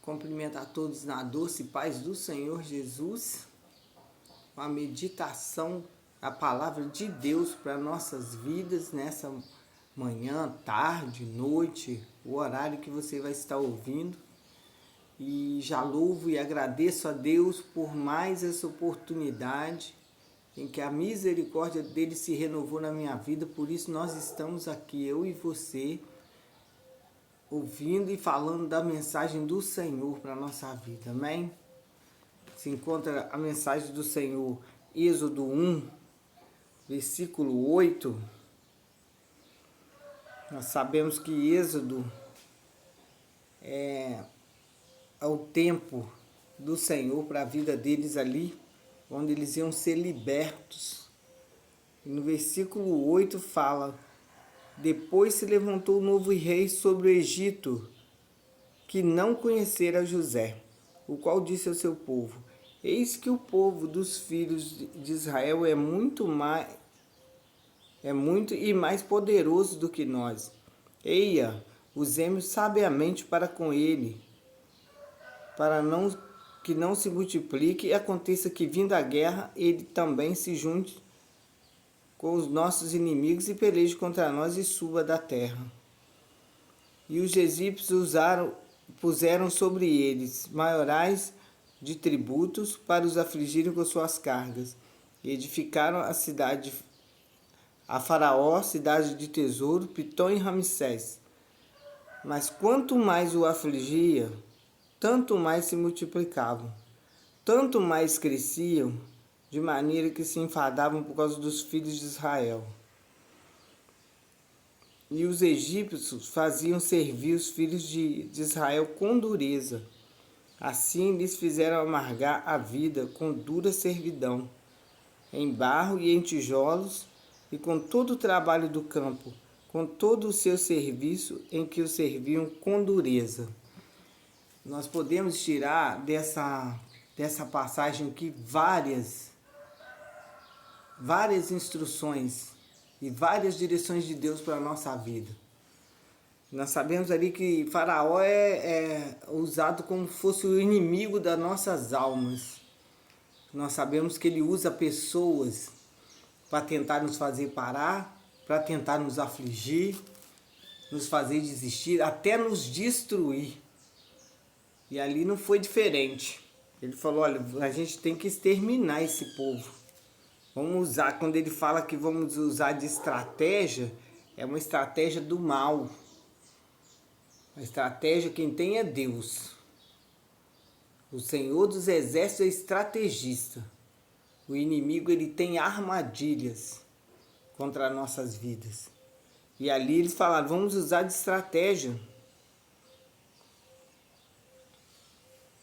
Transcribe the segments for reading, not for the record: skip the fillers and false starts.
Cumprimento a todos na doce paz do Senhor Jesus, com a meditação da palavra de Deus para nossas vidas nessa manhã, tarde, noite, o horário que você vai estar ouvindo. E já louvo e agradeço a Deus por mais essa oportunidade em que a misericórdia dele se renovou na minha vida. Por isso nós estamos aqui, eu e você, ouvindo e falando da mensagem do Senhor para a nossa vida, amém? Se encontra a mensagem do Senhor, Êxodo 1, versículo 8. Nós sabemos que Êxodo é o tempo do Senhor para a vida deles ali, onde eles iam ser libertos. E no versículo 8 fala: depois se levantou um novo rei sobre o Egito, que não conhecera José, o qual disse ao seu povo: eis que o povo dos filhos de Israel é muito e mais poderoso do que nós. Eia, usemos sabiamente para com ele, para que não se multiplique e aconteça que, vindo a guerra, ele também se junte com os nossos inimigos e peleje contra nós e suba da terra. E os egípcios puseram sobre eles maiorais de tributos para os afligirem com suas cargas. E edificaram a cidade, a Faraó, cidade de tesouro, Pitom e Ramsés. Mas quanto mais o afligia, tanto mais se multiplicavam, tanto mais cresciam, de maneira que se enfadavam por causa dos filhos de Israel. E os egípcios faziam servir os filhos de Israel com dureza. Assim lhes fizeram amargar a vida com dura servidão, em barro e em tijolos, e com todo o trabalho do campo, com todo o seu serviço em que os serviam com dureza. Nós podemos tirar dessa passagem aqui várias instruções e várias direções de Deus para a nossa vida. Nós sabemos ali que Faraó é usado como se fosse o inimigo das nossas almas. Nós sabemos que ele usa pessoas para tentar nos fazer parar, para tentar nos afligir, nos fazer desistir, até nos destruir. E ali não foi diferente. Ele falou: olha, a gente tem que exterminar esse povo. Vamos usar, quando ele fala que vamos usar de estratégia, é uma estratégia do mal. A estratégia quem tem é Deus. O Senhor dos Exércitos é estrategista. O inimigo ele tem armadilhas contra nossas vidas. E ali eles falaram: vamos usar de estratégia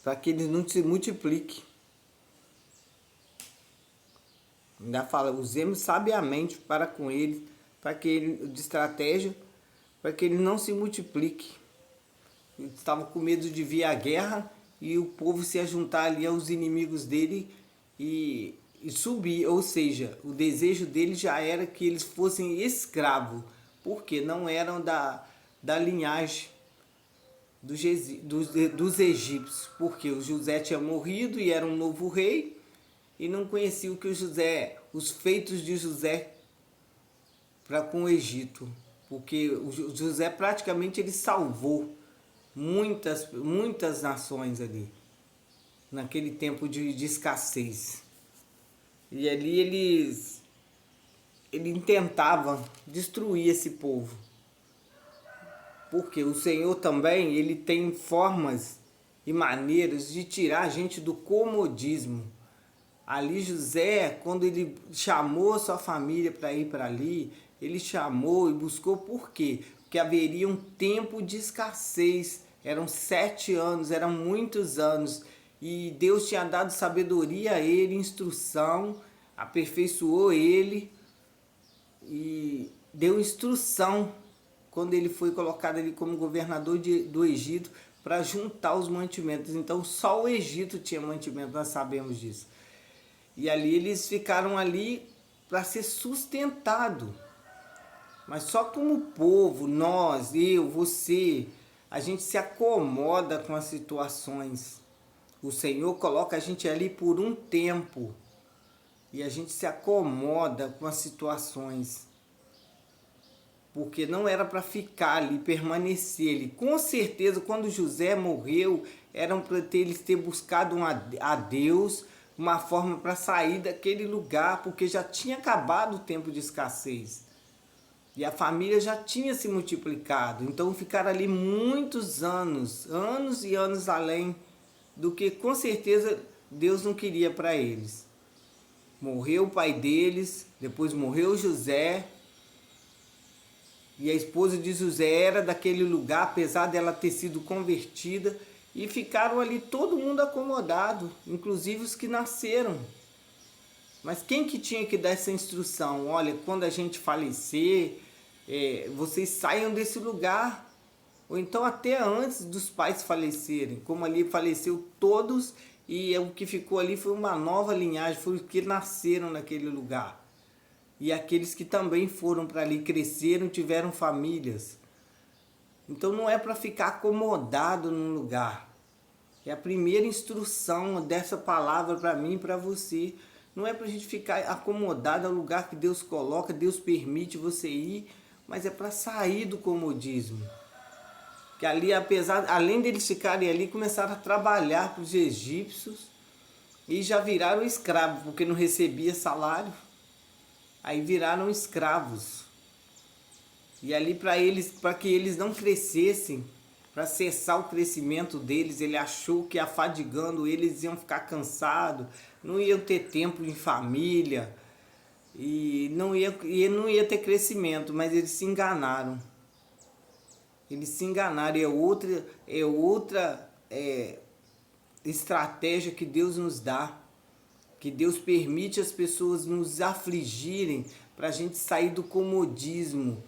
para que ele não se multiplique. Ainda fala: usemos sabiamente para com ele, de estratégia, para que ele não se multiplique. Eles estavam com medo de vir a guerra e o povo se ajuntar ali aos inimigos dele e subir. Ou seja, o desejo dele já era que eles fossem escravos, porque não eram da linhagem dos egípcios, porque o José tinha morrido e era um novo rei e não conhecia o que os feitos de José para com o Egito, porque o José praticamente ele salvou muitas nações ali naquele tempo de escassez. E ali ele tentava destruir esse povo. Porque o Senhor também, ele tem formas e maneiras de tirar a gente do comodismo. Ali José, quando ele chamou a sua família para ir para ali, ele chamou e buscou por quê? Porque haveria um tempo de escassez. Eram 7 anos, eram muitos anos. E Deus tinha dado sabedoria a ele, instrução, aperfeiçoou ele e deu instrução quando ele foi colocado ali como governador do Egito para juntar os mantimentos. Então só o Egito tinha mantimento, nós sabemos disso. E ali eles ficaram ali para ser sustentado. Mas só como povo, nós, eu, você, a gente se acomoda com as situações. O Senhor coloca a gente ali por um tempo e a gente se acomoda com as situações. Porque não era para ficar ali, permanecer ali. Com certeza, quando José morreu, eram para eles ter buscado a Deus uma forma para sair daquele lugar, porque já tinha acabado o tempo de escassez. E a família já tinha se multiplicado. Então ficaram ali muitos anos, anos e anos além do que com certeza Deus não queria para eles. Morreu o pai deles, depois morreu José. E a esposa de José era daquele lugar, apesar dela ter sido convertida. E ficaram ali todo mundo acomodado, inclusive os que nasceram. Mas quem que tinha que dar essa instrução? Olha, quando a gente falecer, vocês saiam desse lugar. Ou então até antes dos pais falecerem. Como ali faleceu todos e o que ficou ali foi uma nova linhagem, foi os que nasceram naquele lugar. E aqueles que também foram para ali, cresceram, tiveram famílias. Então não é para ficar acomodado num lugar. É a primeira instrução dessa palavra para mim e para você. Não é para a gente ficar acomodado ao lugar que Deus coloca, Deus permite você ir, mas é para sair do comodismo. Que ali, além deles ficarem ali, começaram a trabalhar para os egípcios e já viraram escravos, porque não recebia salário. Aí viraram escravos. E ali para que eles não crescessem, para cessar o crescimento deles, ele achou que afadigando eles iam ficar cansados, não iam ter tempo em família e não ia ter crescimento, mas eles se enganaram. Eles se enganaram, é outra estratégia que Deus nos dá, que Deus permite as pessoas nos afligirem para a gente sair do comodismo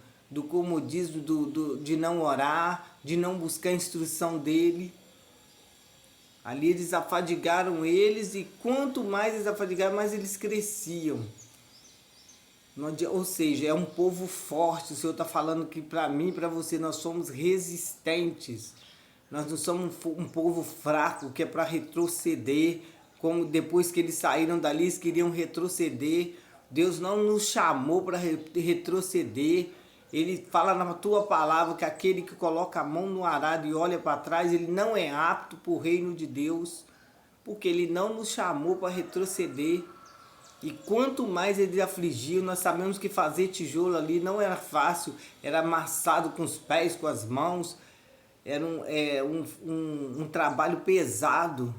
de não orar, de não buscar a instrução dele. Ali eles afadigaram eles e quanto mais eles afadigaram, mais eles cresciam. Ou seja, é um povo forte. O Senhor está falando que para mim e para você nós somos resistentes. Nós não somos um povo fraco que é para retroceder. Como depois que eles saíram dali, eles queriam retroceder. Deus não nos chamou para retroceder. Ele fala na tua palavra que aquele que coloca a mão no arado e olha para trás, ele não é apto para o reino de Deus. Porque ele não nos chamou para retroceder. E quanto mais eles afligiam, nós sabemos que fazer tijolo ali não era fácil, era amassado com os pés, com as mãos, era um trabalho pesado.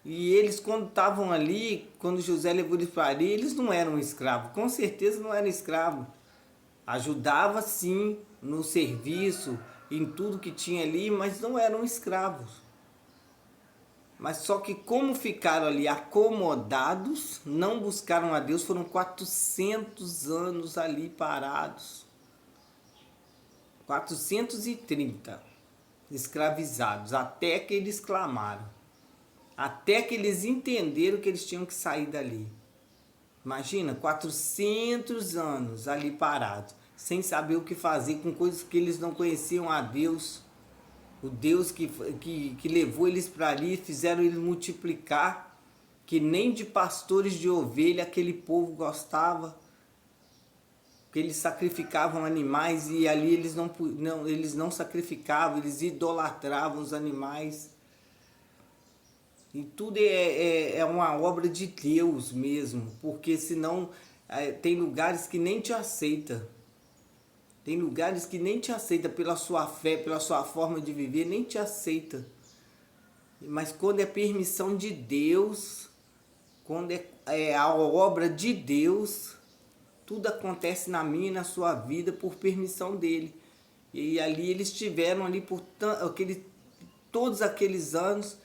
E eles quando estavam ali, quando José levou eles para ali, eles não eram escravos, com certeza não eram escravos. Ajudava sim no serviço, em tudo que tinha ali, mas não eram escravos. Mas só que como ficaram ali acomodados, não buscaram a Deus, foram 400 anos ali parados. 430 escravizados, até que eles clamaram. Até que eles entenderam que eles tinham que sair dali. Imagina, 400 anos ali parados, sem saber o que fazer, com coisas que eles não conheciam a Deus. O Deus que levou eles para ali, fizeram eles multiplicar, que nem de pastores de ovelha aquele povo gostava, que eles sacrificavam animais e ali eles não sacrificavam, eles idolatravam os animais. E tudo é uma obra de Deus mesmo, porque senão tem lugares que nem te aceitam. Tem lugares que nem te aceita pela sua fé, pela sua forma de viver, nem te aceita. Mas quando é permissão de Deus, quando é a obra de Deus, tudo acontece na minha e na sua vida por permissão dele. E ali eles estiveram ali por todos aqueles anos.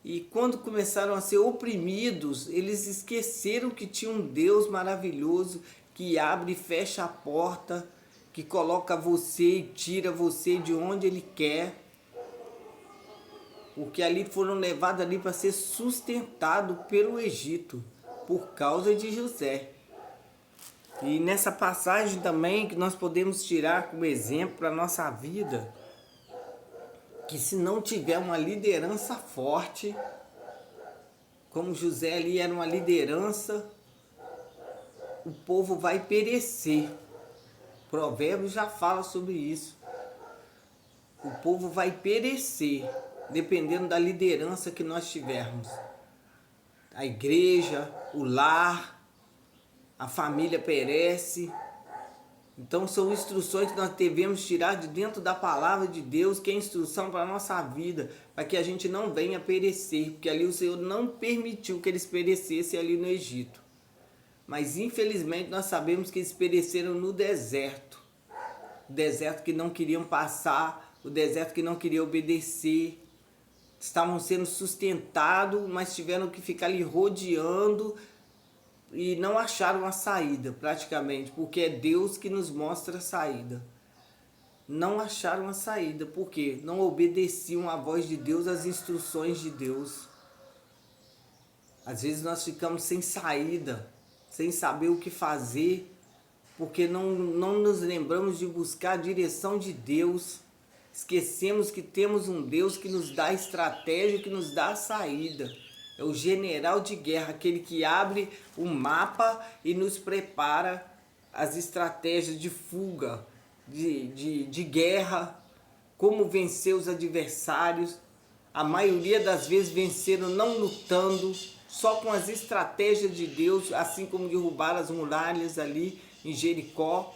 E quando começaram a ser oprimidos, eles esqueceram que tinha um Deus maravilhoso que abre e fecha a porta, que coloca você e tira você de onde ele quer. Porque ali foram levados ali para ser sustentado pelo Egito, por causa de José. E nessa passagem também que nós podemos tirar como exemplo para a nossa vida, que se não tiver uma liderança forte, como José ali era uma liderança, o povo vai perecer. Provérbios já fala sobre isso. O povo vai perecer, dependendo da liderança que nós tivermos. A igreja, o lar, a família perece. Então são instruções que nós devemos tirar de dentro da palavra de Deus, que é instrução para a nossa vida, para que a gente não venha perecer, porque ali o Senhor não permitiu que eles perecessem ali no Egito. Mas infelizmente nós sabemos que eles pereceram no deserto. O deserto que não queriam passar, o deserto que não queria obedecer. Estavam sendo sustentados, mas tiveram que ficar ali rodeando e não acharam a saída praticamente, porque é Deus que nos mostra a saída. Não acharam a saída, porque não obedeciam à voz de Deus, às instruções de Deus. Às vezes nós ficamos sem saída, sem saber o que fazer, porque não nos lembramos de buscar a direção de Deus. Esquecemos que temos um Deus que nos dá estratégia, que nos dá a saída. É o general de guerra, aquele que abre o mapa e nos prepara as estratégias de fuga, de guerra, como vencer os adversários. A maioria das vezes venceram não lutando, só com as estratégias de Deus, assim como derrubar as muralhas ali em Jericó.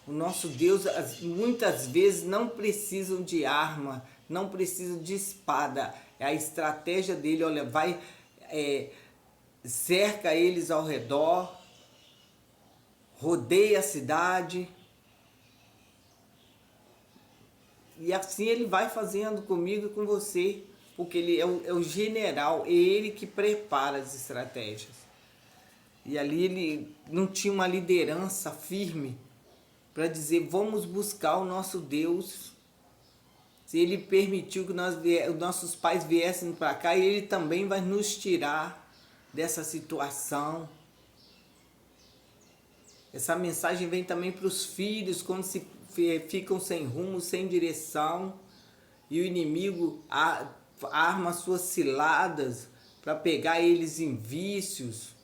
O nosso Deus muitas vezes não precisam de arma, não precisam de espada. É a estratégia dele, olha, vai, cerca eles ao redor, rodeia a cidade. E assim ele vai fazendo comigo e com você, porque ele é o general, é ele que prepara as estratégias. E ali ele não tinha uma liderança firme para dizer, vamos buscar o nosso Deus. Se ele permitiu que os nossos pais viessem para cá, ele também vai nos tirar dessa situação. Essa mensagem vem também para os filhos, quando ficam sem rumo, sem direção, e o inimigo arma suas ciladas para pegar eles em vícios,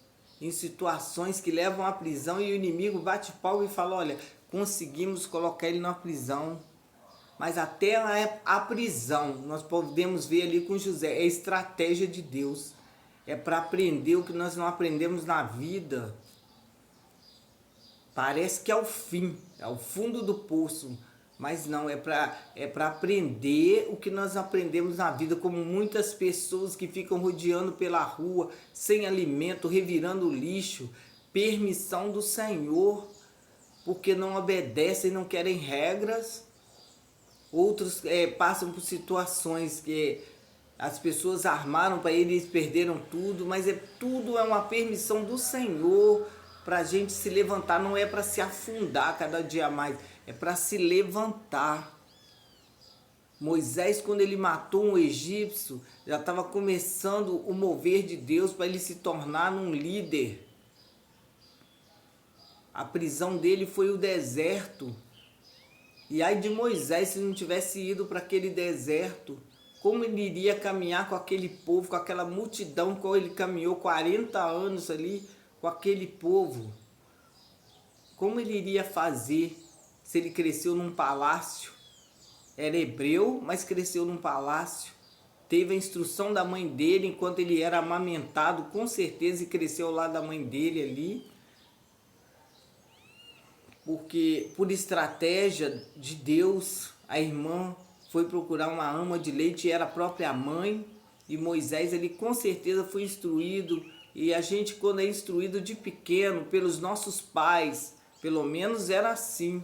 em situações que levam à prisão, e o inimigo bate palma e fala, olha, conseguimos colocar ele na prisão. Mas até a prisão, nós podemos ver ali com José, é estratégia de Deus. É para aprender o que nós não aprendemos na vida. Parece que é o fim, é o fundo do poço. Mas não, é para aprender o que nós aprendemos na vida, como muitas pessoas que ficam rodeando pela rua, sem alimento, revirando lixo, permissão do Senhor, porque não obedecem, não querem regras. Outros passam por situações que as pessoas armaram para eles, perderam tudo, mas tudo é uma permissão do Senhor para a gente se levantar, não é para se afundar cada dia mais, é para se levantar. Moisés, quando ele matou um egípcio, já estava começando o mover de Deus para ele se tornar um líder. A prisão dele foi o deserto. E ai de Moisés se não tivesse ido para aquele deserto, como ele iria caminhar com aquele povo, com aquela multidão, como ele caminhou 40 anos ali com aquele povo? Como ele iria fazer se ele cresceu num palácio? Era hebreu, mas cresceu num palácio. Teve a instrução da mãe dele enquanto ele era amamentado, com certeza, e cresceu ao lado da mãe dele ali. Porque por estratégia de Deus, a irmã foi procurar uma ama de leite e era a própria mãe, e Moisés ele com certeza foi instruído, e a gente quando é instruído de pequeno pelos nossos pais, pelo menos era assim.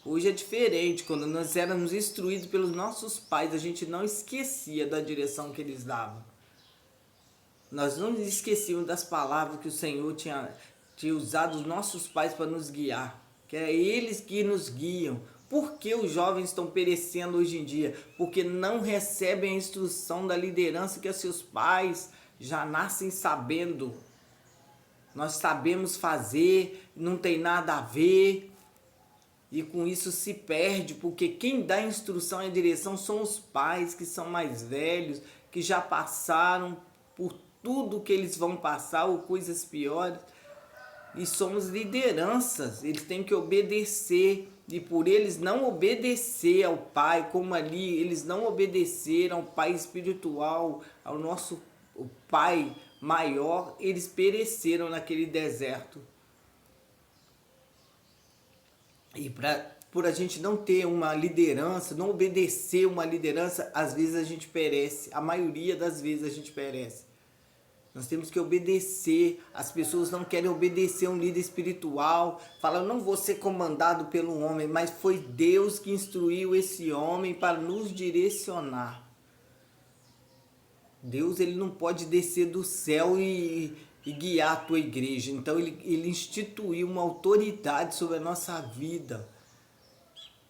Hoje é diferente, quando nós éramos instruídos pelos nossos pais, a gente não esquecia da direção que eles davam. Nós não esquecíamos das palavras que o Senhor tinha usado os nossos pais para nos guiar. Que é eles que nos guiam. Por que os jovens estão perecendo hoje em dia? Porque não recebem a instrução da liderança que os seus pais já nascem sabendo. Nós sabemos fazer, não tem nada a ver. E com isso se perde, porque quem dá instrução e direção são os pais que são mais velhos, que já passaram por tudo que eles vão passar ou coisas piores. E somos lideranças, eles têm que obedecer. E por eles não obedecer ao Pai, como ali eles não obedeceram ao Pai espiritual, ao nosso Pai maior, eles pereceram naquele deserto. E por a gente não ter uma liderança, não obedecer uma liderança, às vezes a gente perece. A maioria das vezes a gente perece. Nós temos que obedecer. As pessoas não querem obedecer a um líder espiritual. Falam, não vou ser comandado pelo homem, mas foi Deus que instruiu esse homem para nos direcionar. Deus, ele não pode descer do céu e guiar a tua igreja. Então ele instituiu uma autoridade sobre a nossa vida.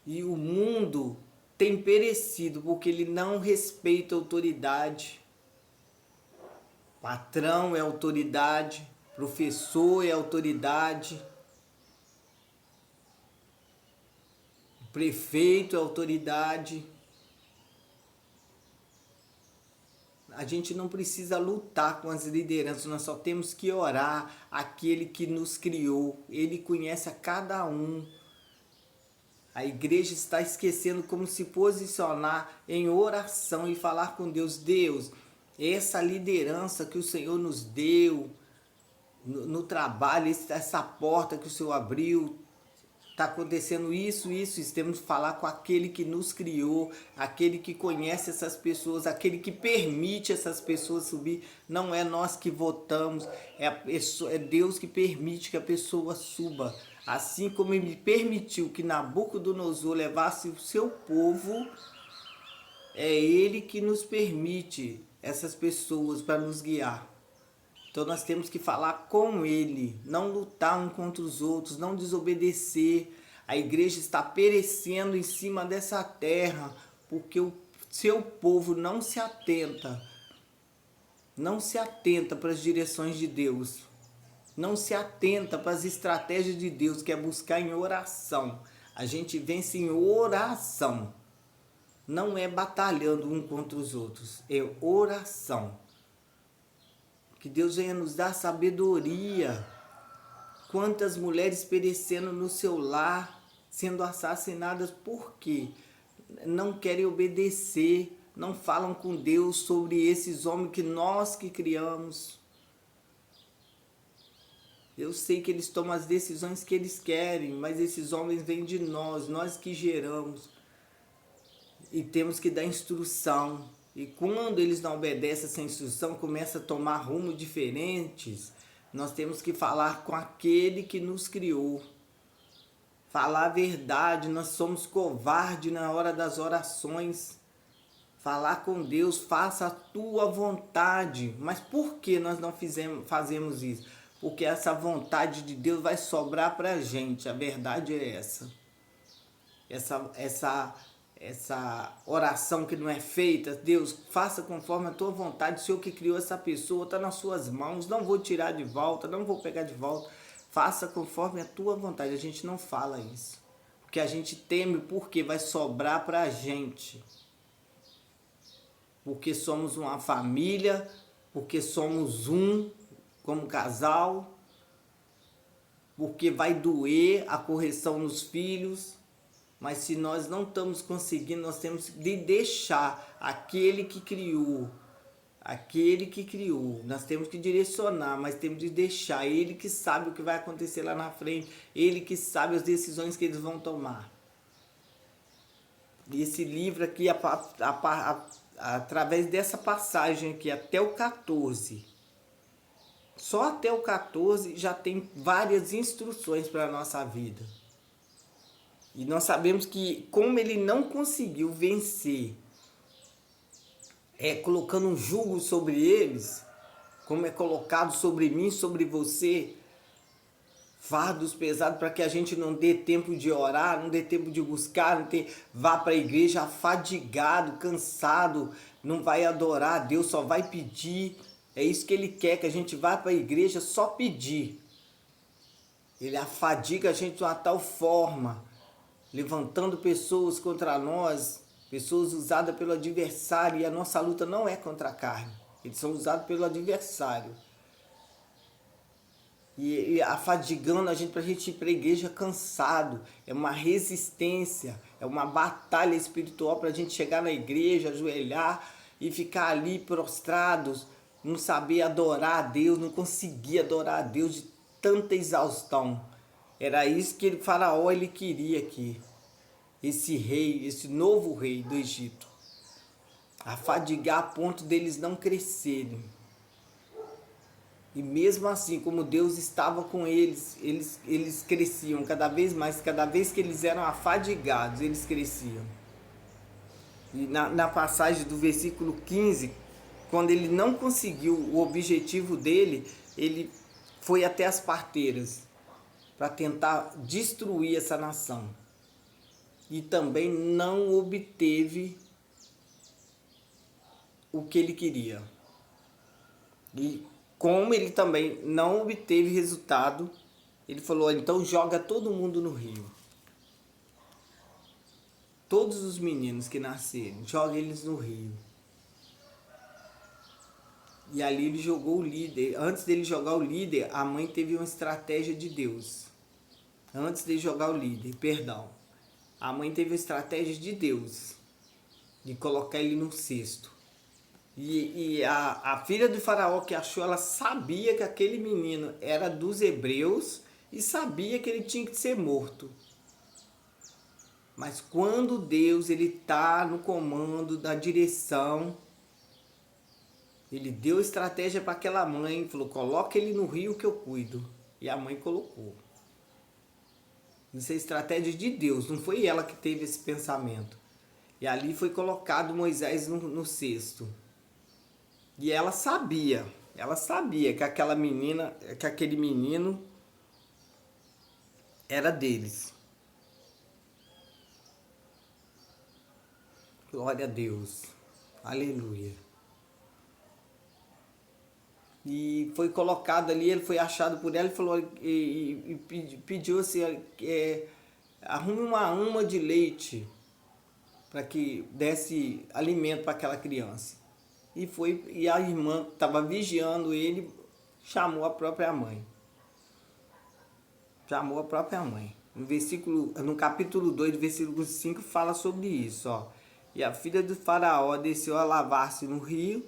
E o mundo tem perecido porque ele não respeita a autoridade. Patrão é autoridade, professor é autoridade, prefeito é autoridade. A gente não precisa lutar com as lideranças, nós só temos que orar àquele que nos criou. Ele conhece a cada um. A igreja está esquecendo como se posicionar em oração e falar com Deus. Deus, essa liderança que o Senhor nos deu no trabalho, essa porta que o Senhor abriu, está acontecendo isso, temos que falar com aquele que nos criou, aquele que conhece essas pessoas, aquele que permite essas pessoas subir. Não é nós que votamos, é Deus que permite que a pessoa suba. Assim como ele permitiu que Nabucodonosor levasse o seu povo, é ele que nos permite essas pessoas para nos guiar. Então nós temos que falar com ele, não lutar um contra os outros, não desobedecer. A igreja está perecendo em cima dessa terra, porque o seu povo não se atenta para as direções de Deus, não se atenta para as estratégias de Deus, que é buscar em oração. A gente vence em oração. Não é batalhando um contra os outros, é oração. Que Deus venha nos dar sabedoria. Quantas mulheres perecendo no seu lar, sendo assassinadas, por quê? Não querem obedecer, não falam com Deus sobre esses homens que nós que criamos. Eu sei que eles tomam as decisões que eles querem, mas esses homens vêm de nós que geramos. E temos que dar instrução. E quando eles não obedecem essa instrução, começa a tomar rumos diferentes. Nós temos que falar com aquele que nos criou. Falar a verdade, nós somos covardes na hora das orações. Falar com Deus, faça a tua vontade. Mas por que nós não fazemos isso? Porque essa vontade de Deus vai sobrar para a gente. A verdade é essa. Essa oração que não é feita, Deus, faça conforme a tua vontade. O Senhor que criou essa pessoa está nas suas mãos, não vou tirar de volta, não vou pegar de volta. Faça conforme a tua vontade. A gente não fala isso, porque a gente teme, porque vai sobrar para a gente. Porque somos uma família, porque somos um como casal, porque vai doer a correção nos filhos. Mas se nós não estamos conseguindo, nós temos de deixar aquele que criou. Nós temos que direcionar, mas temos de deixar. Ele que sabe o que vai acontecer lá na frente. Ele que sabe as decisões que eles vão tomar. E esse livro aqui, através dessa passagem aqui, até o 14. Só até o 14 já tem várias instruções para a nossa vida. E nós sabemos que como ele não conseguiu vencer, colocando um jugo sobre eles, como é colocado sobre mim, sobre você, fardos pesados, para que a gente não dê tempo de orar, não dê tempo de buscar, vá para a igreja afadigado, cansado, não vai adorar a Deus, só vai pedir. É isso que ele quer, que a gente vá para a igreja só pedir. Ele afadiga a gente de uma tal forma levantando pessoas contra nós, pessoas usadas pelo adversário, e a nossa luta não é contra a carne, eles são usados pelo adversário. E afadigando a gente para a gente ir para a igreja cansado. É uma resistência, é uma batalha espiritual para a gente chegar na igreja, ajoelhar e ficar ali prostrados, não saber adorar a Deus, não conseguir adorar a Deus de tanta exaustão. Era isso que o Faraó ele queria aqui. Esse rei, esse novo rei do Egito. Afadigar a ponto deles não crescerem. E mesmo assim, como Deus estava com eles cresciam cada vez mais, cada vez que eles eram afadigados, eles cresciam. E na passagem do versículo 15, quando ele não conseguiu o objetivo dele, ele foi até as parteiras para tentar destruir essa nação. E também não obteve o que ele queria. E como ele também não obteve resultado, ele falou, então joga todo mundo no rio. Todos os meninos que nascerem, joga eles no rio. E ali ele jogou o líder. Antes dele jogar o líder, a mãe teve uma estratégia de Deus. Antes de jogar o líder, perdão. A mãe teve uma estratégia de Deus. De colocar ele no cesto. E a filha do faraó que achou, ela sabia que aquele menino era dos hebreus e sabia que ele tinha que ser morto. Mas quando Deus ele está no comando da direção, ele deu estratégia para aquela mãe, falou, coloca ele no rio que eu cuido. E a mãe colocou. Isso é estratégia de Deus, não foi ela que teve esse pensamento. E ali foi colocado Moisés no cesto. E ela sabia que aquela menina, que aquele menino era deles. Glória a Deus. Aleluia. E foi colocado ali, ele foi achado por ela e falou e pediu assim, arrume uma ama de leite para que desse alimento para aquela criança. E a irmã que estava vigiando ele chamou a própria mãe. Chamou a própria mãe. No capítulo 2, versículo 5, fala sobre isso. Ó. E a filha do faraó desceu a lavar-se no rio,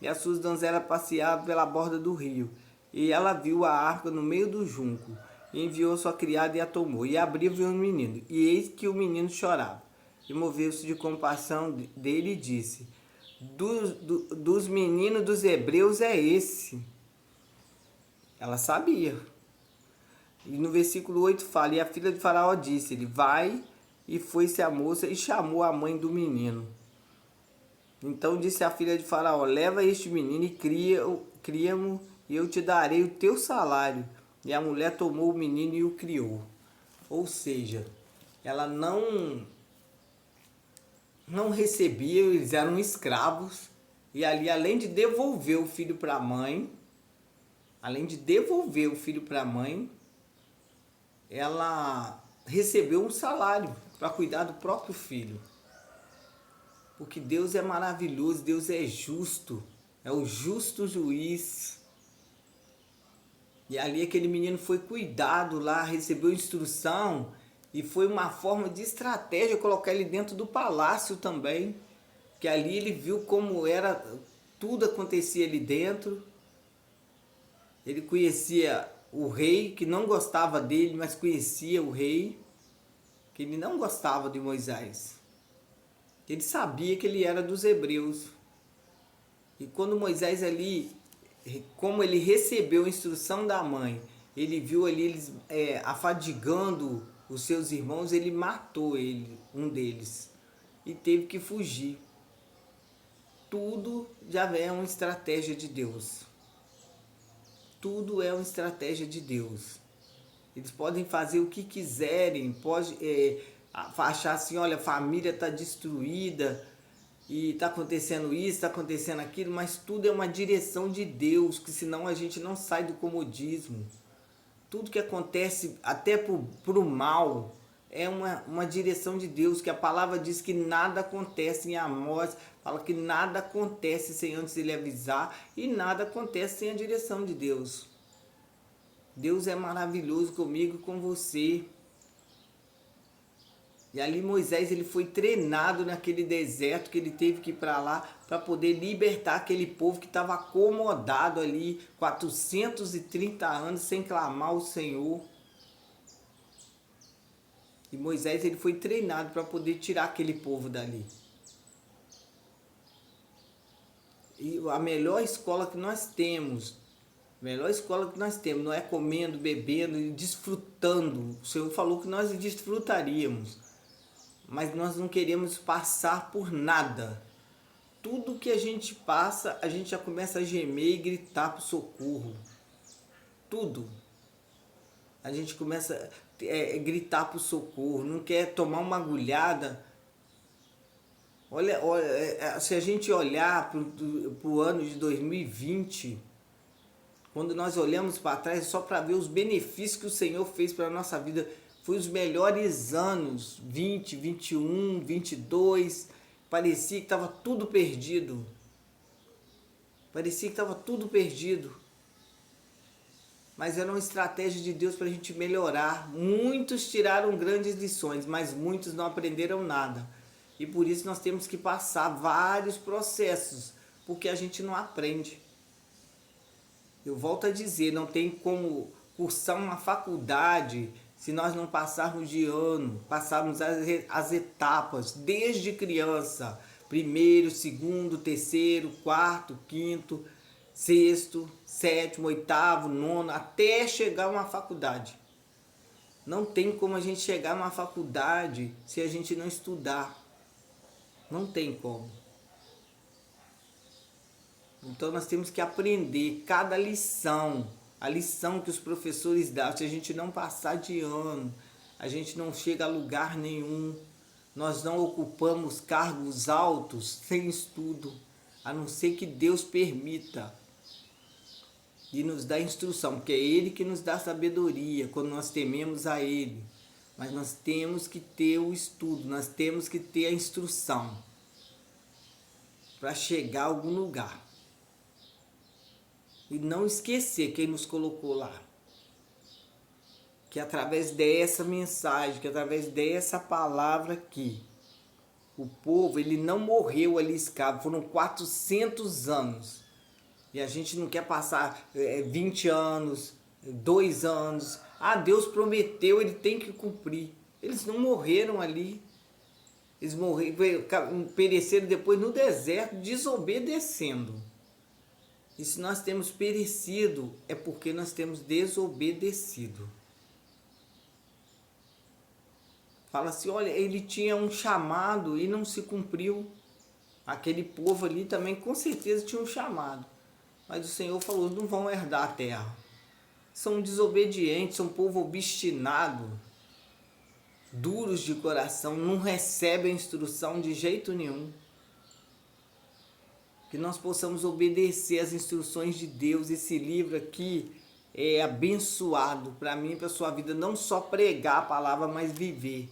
e as suas donzelas passeavam pela borda do rio. E ela viu a arca no meio do junco, e enviou sua criada e a tomou. E abriu e viu o menino, e eis que o menino chorava. E moveu-se de compaixão dele e disse, dos meninos dos hebreus é esse. Ela sabia. E no versículo 8 fala, e a filha de faraó disse, ele vai, e foi-se a moça e chamou a mãe do menino. Então disse a filha de faraó, leva este menino e cria-mo, e eu te darei o teu salário. E a mulher tomou o menino e o criou. Ou seja, ela não recebia, eles eram escravos. E ali, além de devolver o filho para a mãe, ela recebeu um salário para cuidar do próprio filho. Porque Deus é maravilhoso, Deus é justo, é o justo juiz. E ali aquele menino foi cuidado lá, recebeu instrução, e foi uma forma de estratégia colocar ele dentro do palácio também. Que ali ele viu como era, tudo acontecia ali dentro. Ele conhecia o rei, que não gostava dele, mas conhecia o rei, que ele não gostava de Moisés. Ele sabia que ele era dos hebreus. E quando Moisés ali, como ele recebeu a instrução da mãe, ele viu ali eles afadigando os seus irmãos, ele matou um deles, e teve que fugir. Tudo já é uma estratégia de Deus. Tudo é uma estratégia de Deus. Eles podem fazer o que quiserem, pode achar assim, olha, a família está destruída, e está acontecendo isso, está acontecendo aquilo, mas tudo é uma direção de Deus, que senão a gente não sai do comodismo. Tudo que acontece, até pro mal, é uma direção de Deus, que a palavra diz que nada acontece em Amós, fala que nada acontece sem antes ele avisar, e nada acontece sem a direção de Deus. Deus é maravilhoso comigo e com você. E ali Moisés ele foi treinado naquele deserto que ele teve que ir para lá para poder libertar aquele povo que estava acomodado ali 430 anos sem clamar ao Senhor. E Moisés ele foi treinado para poder tirar aquele povo dali. E a melhor escola que nós temos, não é comendo, bebendo e desfrutando. O Senhor falou que nós desfrutaríamos, mas nós não queremos passar por nada. Tudo que a gente passa, a gente já começa a gemer e gritar por socorro. Tudo. A gente começa a gritar por socorro, não quer tomar uma agulhada. Olha, se a gente olhar para o ano de 2020, quando nós olhamos para trás, é só para ver os benefícios que o Senhor fez para a nossa vida. Foi os melhores anos, 20, 21, 22. Parecia que estava tudo perdido. Mas era uma estratégia de Deus para a gente melhorar. Muitos tiraram grandes lições, mas muitos não aprenderam nada. E por isso nós temos que passar vários processos, porque a gente não aprende. Eu volto a dizer, não tem como cursar uma faculdade se nós não passarmos de ano, passarmos as etapas desde criança, 1º, 2º, 3º, 4º, 5º, 6º, 7º, 8º, 9º, até chegar a uma faculdade. Não tem como a gente chegar a uma faculdade se a gente não estudar. Não tem como. Então nós temos que aprender cada lição. A lição que os professores dão, se a gente não passar de ano, a gente não chega a lugar nenhum. Nós não ocupamos cargos altos sem estudo, a não ser que Deus permita e nos dá instrução, porque é Ele que nos dá sabedoria quando nós tememos a Ele. Mas nós temos que ter o estudo, nós temos que ter a instrução para chegar a algum lugar. E não esquecer quem nos colocou lá. Que através dessa mensagem, que através dessa palavra aqui, o povo ele não morreu ali escravo, foram 400 anos. E a gente não quer passar 20 anos, 2 anos. Ah, Deus prometeu, ele tem que cumprir. Eles não morreram ali. Eles pereceram depois no deserto, desobedecendo. E se nós temos perecido, é porque nós temos desobedecido. Fala assim, olha, ele tinha um chamado e não se cumpriu. Aquele povo ali também com certeza tinha um chamado. Mas o Senhor falou, não vão herdar a terra. São desobedientes, são um povo obstinado, duros de coração, não recebem instrução de jeito nenhum. Que nós possamos obedecer às instruções de Deus. Esse livro aqui é abençoado para mim e para a sua vida. Não só pregar a palavra, mas viver.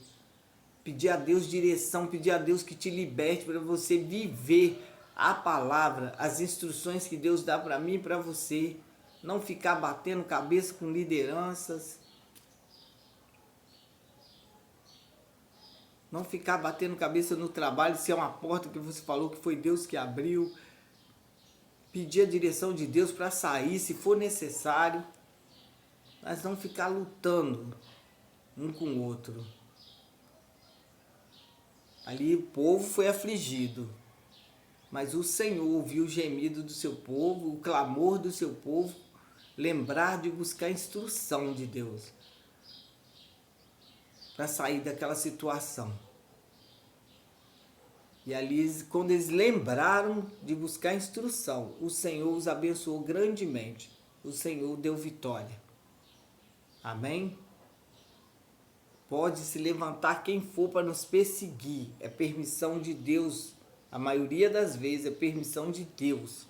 Pedir a Deus direção, pedir a Deus que te liberte para você viver a palavra, as instruções que Deus dá para mim e para você. Não ficar batendo cabeça com lideranças. Não ficar batendo cabeça no trabalho, se é uma porta que você falou que foi Deus que abriu. Pedir a direção de Deus para sair, se for necessário. Mas não ficar lutando um com o outro. Ali o povo foi afligido. Mas o Senhor ouviu o gemido do seu povo, o clamor do seu povo. Lembrar de buscar a instrução de Deus. Para sair daquela situação. E ali, quando eles lembraram de buscar instrução, o Senhor os abençoou grandemente. O Senhor deu vitória. Amém? Pode se levantar quem for para nos perseguir. É permissão de Deus. A maioria das vezes é permissão de Deus.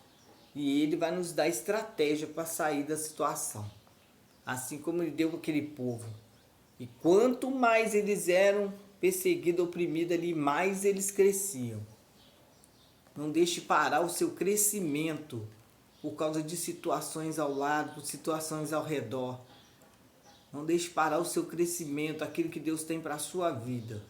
E Ele vai nos dar estratégia para sair da situação. Assim como Ele deu para aquele povo. E quanto mais eles eram perseguidos, oprimidos ali, mais eles cresciam. Não deixe parar o seu crescimento por causa de situações ao lado, por situações ao redor. Não deixe parar o seu crescimento, aquilo que Deus tem para a sua vida,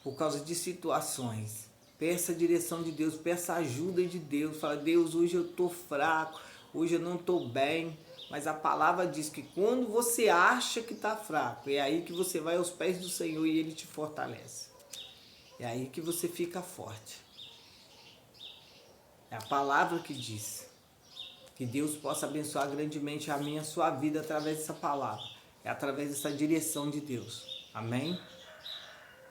por causa de situações. Peça a direção de Deus, peça a ajuda de Deus. Fala, Deus, hoje eu estou fraco, hoje eu não estou bem. Mas a palavra diz que quando você acha que está fraco, é aí que você vai aos pés do Senhor e Ele te fortalece. É aí que você fica forte. É a palavra que diz. Que Deus possa abençoar grandemente a minha e a sua vida através dessa palavra. É através dessa direção de Deus. Amém?